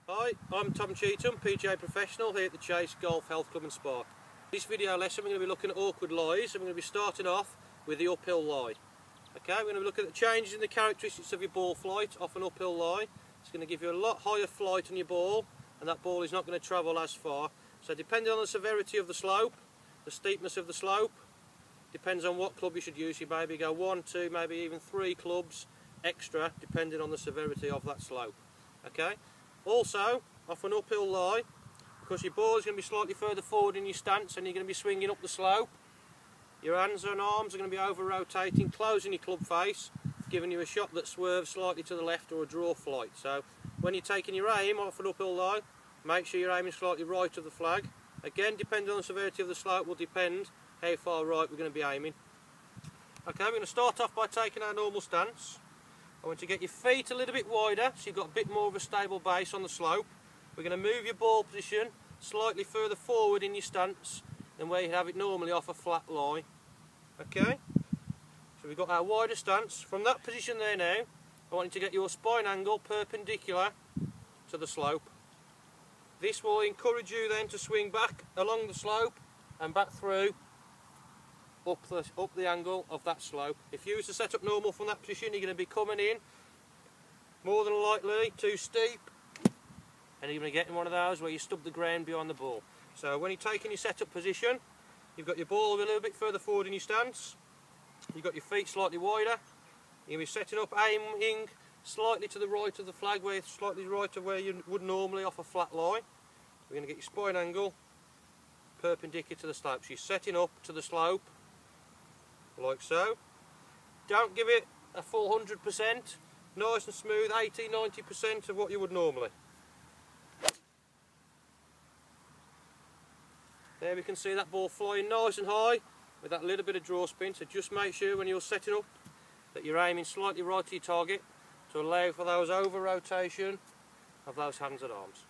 Hi, I'm Tom Cheetham, PGA professional here at the Chase Golf Health Club and Spa. This video lesson we're going to be looking at awkward lies, and we're going to be starting off with the uphill lie. Okay, we're going to be looking at the changes in the characteristics of your ball flight off an uphill lie. It's going to give you a lot higher flight on your ball, and that ball is not going to travel as far. So depending on the severity of the slope, the steepness of the slope, depends on what club you should use. You maybe go 1, 2, maybe even 3 clubs extra depending on the severity of that slope. Okay. Also, off an uphill lie, because your ball is going to be slightly further forward in your stance and you're going to be swinging up the slope, your hands and arms are going to be over rotating, closing your club face, giving you a shot that swerves slightly to the left or a draw flight. So when you're taking your aim off an uphill lie, make sure you're aiming slightly right of the flag. Again, depending on the severity of the slope will depend how far right we're going to be aiming. Okay, we're going to start off by taking our normal stance. I want you to get your feet a little bit wider so you've got a bit more of a stable base on the slope. We're going to move your ball position slightly further forward in your stance than where you'd have it normally off a flat lie. Okay, so we've got our wider stance. From that position there now, I want you to get your spine angle perpendicular to the slope. This will encourage you then to swing back along the slope and back through up the angle of that slope. If you was to set up normal from that position, you're going to be coming in more than likely too steep, and you're going to get in one of those where you stub the ground behind the ball. So when you're taking your setup position, you've got your ball a little bit further forward in your stance, you've got your feet slightly wider, you're going to be setting up, aiming slightly to the right of the flag, where slightly right of where you would normally off a flat lie. We're going to get your spine angle perpendicular to the slope. So you're setting up to the slope like so. Don't give it a full 100%, nice and smooth, 80-90% of what you would normally. There we can see that ball flying nice and high with that little bit of draw spin, so just make sure when you're setting up that you're aiming slightly right to your target to allow for those over rotation of those hands and arms.